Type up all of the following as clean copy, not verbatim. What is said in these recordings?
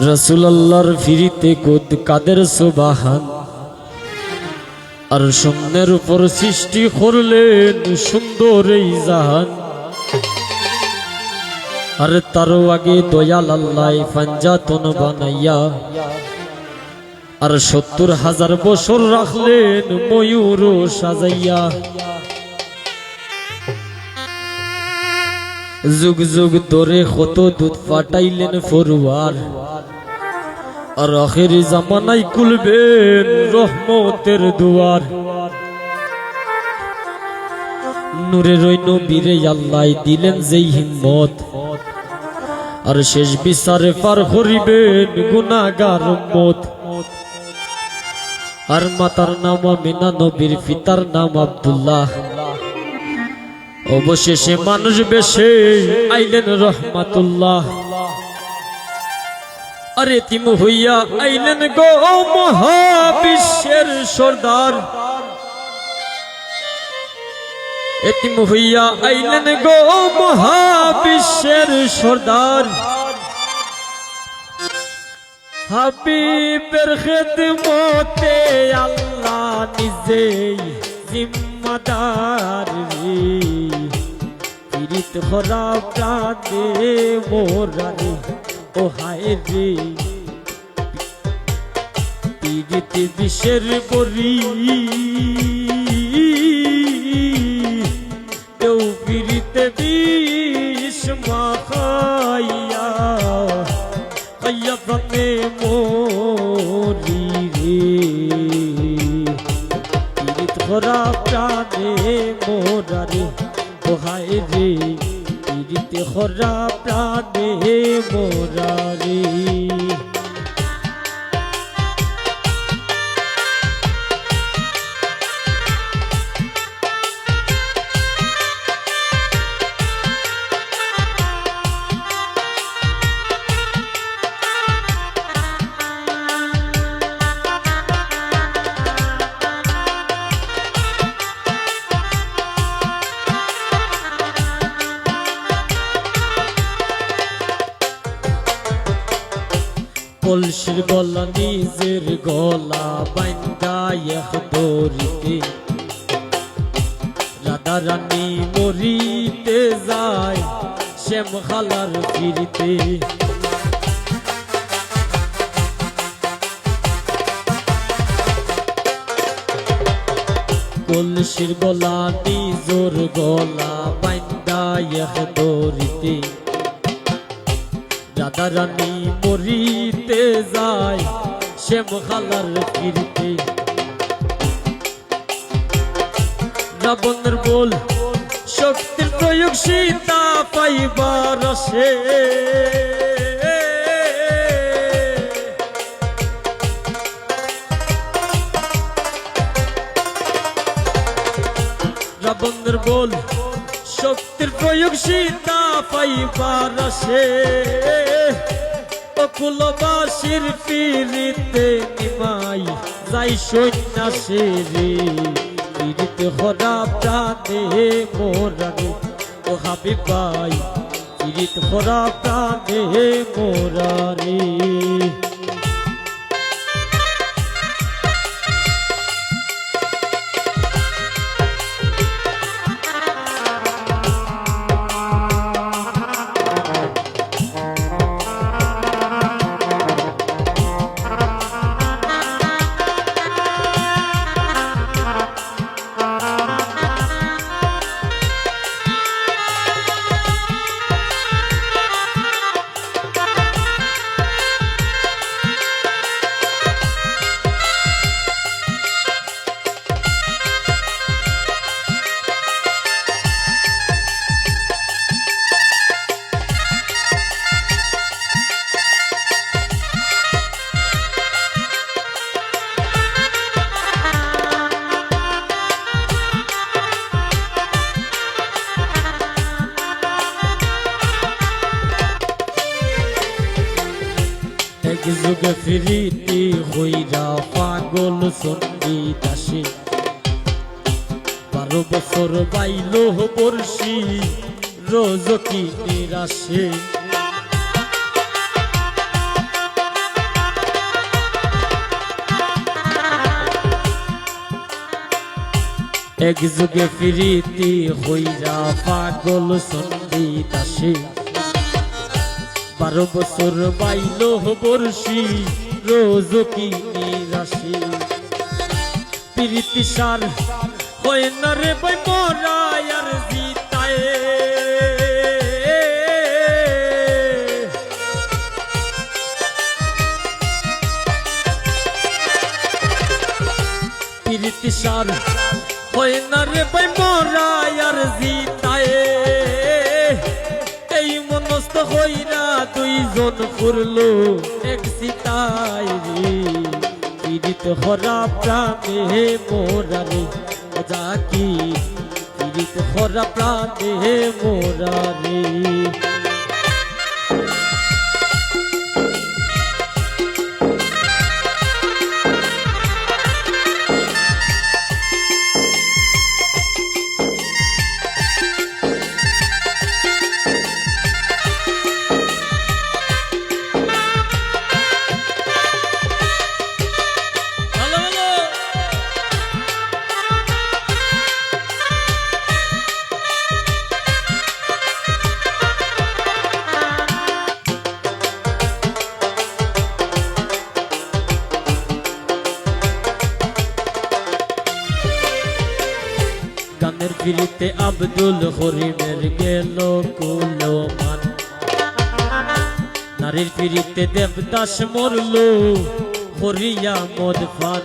রাসূলুল্লাহর ফিরিতে কুদ কাদের সুবহান আর শূন্যের উপর সৃষ্টি করলেন সুন্দর এই জাহান। আর তারও আগে দয়াল আল্লাহ পাঞ্জাতন বানাইয়া আর ৭০,০০০ বছর রাখলেন ময়ূর সাজাইয়া। যুগ যুগ ধরে কত দুধ ফাটাইলেন ফরওয়ার আর আখেরি জামানায় খুলবেন রহমতের দুয়ার। নূরের ওই নবীরে আল্লাহ দিলেন যেই হিম্মত আর শেষ বিচারে পার করিবেন গুনাহগার উম্মত। আর মাতার নাম আমিনা, নবীর পিতার নাম আব্দুল্লাহ। অবশেষে মানুষ বেশে আইলেন রহমাতুল্লাহ। আর এতিম হইয়া আইলেন গো মহাবিশ্বের সর্দার। এতিম হইয়া আইলেন গো মহাবিশ্বের সর্দার। হাবিবের খেদমতে আল্লাহ নিজেই জিম্মাদার রে। পীড়িত ভরা প্রাণে মোরারে ও হায় রে। পীড়িত বিষের বরি কেউ পীড়িত বিষ মাখাইয়া খাইয়া প্রাণে মরি রে। পীড়িত ভরা প্রাণে মোরারে ও হায় রে। পীড়িত ভরা প্রাণে মোরারে। কলসির গলা নিজের গলা বাইন্দা এক দড়িতে রাধা রানী মরিতে যায় শ্যাম খালার ফিরিতে। কলসির গলা নিজের গলা বাইন্দা এক দড়িতে রাধা রানী মরিতে যায় শ্যাম খালার ফিরতে। রাবণের বল শক্তির প্রয়োগ সীতা পাইবার আসে। রাবণের বল শক্তির প্রয়োগ সীতা পাইবার আসে। অকুলবাসীর পীড়িতে নিমাই যাই সন্ন্যাসে রে। পীড়িতে হরা প্রাণে মোরারে ও হাবিব ভাই। পীড়িত হরা প্রাণে মোরারে। যুগে ফিরিতে হইরা পাগল চন্ডী দাসে। 12 বছর বাইল বর্ষি রোজ কি নিরাশে। এক যুগে ফিরিতি হইরা পাগল সন্ধি দাসে 12 বছর বাইল বর্ষি রোজ কি নিরাশি প্রীতি সার হয় না রে ভাই মরায় আর জিতায় প্রীতি সার হয় না রে ভাই মরায় আর জিতায় এই মনস্থ হইরা দুইজন ফুরলো এক সিতায় রে পীড়িত হরা প্রাণে মোরা রে জাকি পীড়িত হরা প্রাণে মোরা রে গানের ফিরিতে আব্দুল হরিমের গেল কুলমান নারীর ফিরিতে দেবদাস মরল হরিয়া মদ ফান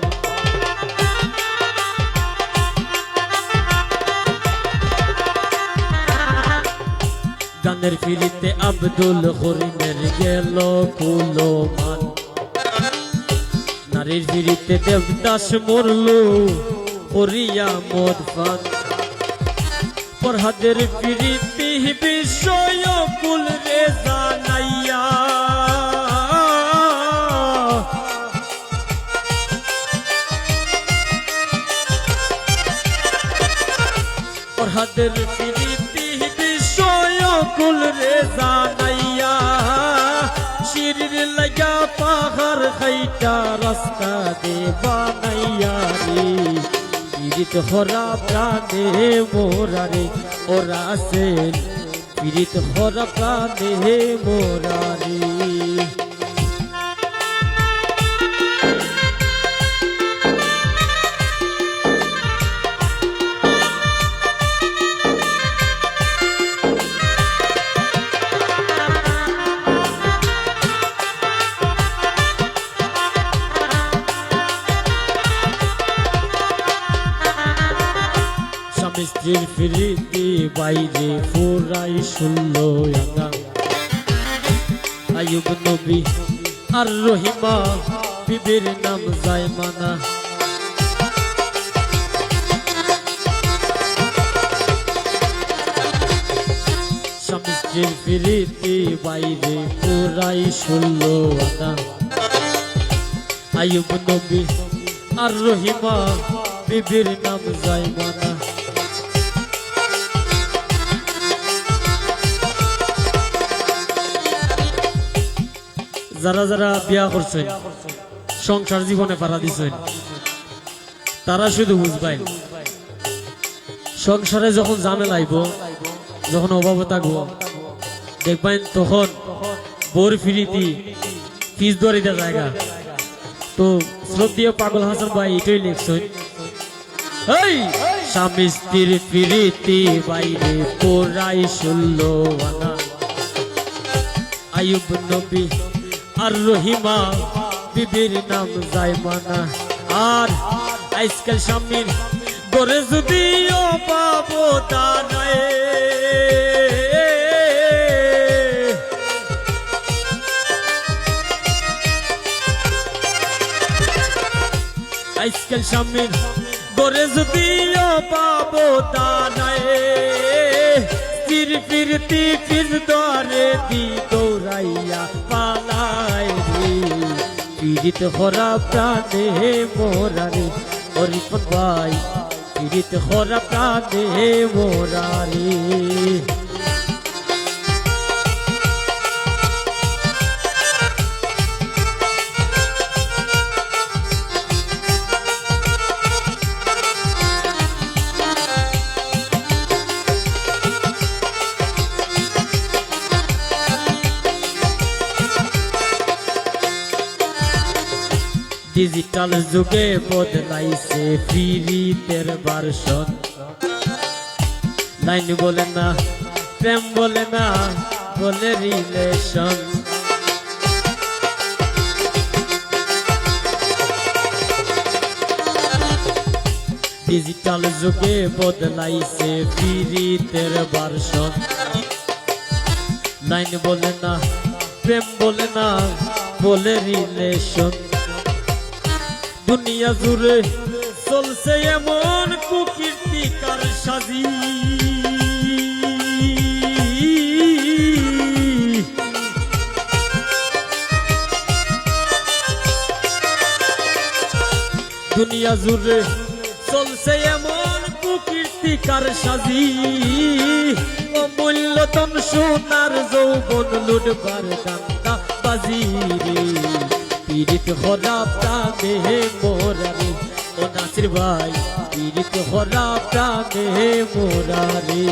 গানের ফিরিতে আব্দুল হরিমের গেল কুলমান নারীর ফিরিতে দেবদাস মরল হরিয়া মদ ফান ফরহাদের প্রীতি বিষয় কুল রে জানাইয়া ফরহাদের প্রীতি বিষয় কুল রে জানাইয়া শিরির লাগা পাহাড় খাইটা রাস্তা দে বানাইয়া রে পীড়িত হরা প্রাণে মোরা রে ওরা সেন পীড়িত হরা প্রাণে মোরা রে স্ত্রীর ফিরিতি বাইরে ফুরাই শুনলো আয়ুব নবী আর রহিমা বিবির নাম জায়মানা স্বামী স্ত্রীর ফিরিতি বাইরে ফুরাই শুনলো আয়ুব নবী আর রহিমা বিবির নাম জায়মানা যারা যারা বিয়া করছেন সংসার জীবনে পাড়া দিছেন তারা শুধু বুঝবাই সংসারে যখন ঝামেলা আইব যখন অভাবে থাকবো দেখবেন তখন বোর ফিরিতি পিস দরিদ্র জায়গা তো শ্রদ্ধীয় পাগল হাসান ভাই এটাই লিখছেন এই স্বামী স্ত্রীর ফিরিতি বাইরে পোরাই শুনলো আয়ুব নবী আর রহিমা বিবির নাম জায়মানা আর আজকাল স্বামীর গড়ে যদিও পাবো দাঁড়ায় আজকাল স্বামীর গড়ে যদিও পাবো দাঁড়ায় স্ত্রীর ফিরতি ফির দরে দি দৌড়াইয়া পালায় রে পীড়িত হরা প্রাণে মোরা রে হরিপন ভাই পীড়িত হরা প্রাণে মোরা রে ডিজিটাল যুগে বদলাইছে ফিরিতের ভার্সন লাইন বলে না প্রেম বলে না বলে রিলেশন ডিজিটাল যুগে বদলাইছে ফিরিতের ভার্সন লাইন বলে না প্রেম বলে না বলে রিলেশন দুনিয়া জুড়ে চলছে এমন কুকীর্তিকার সাজি দুনিয়া জুড়ে চলছে এমন কুকীর্তিকার সাজি অমূল্যতম সোনার যৌবন লুটবার দান্দা বাজি রে পীড়িত হরা প্রাণে মোরারে ও নাসির ভাই পীড়িত হরা প্রাণে মোরারে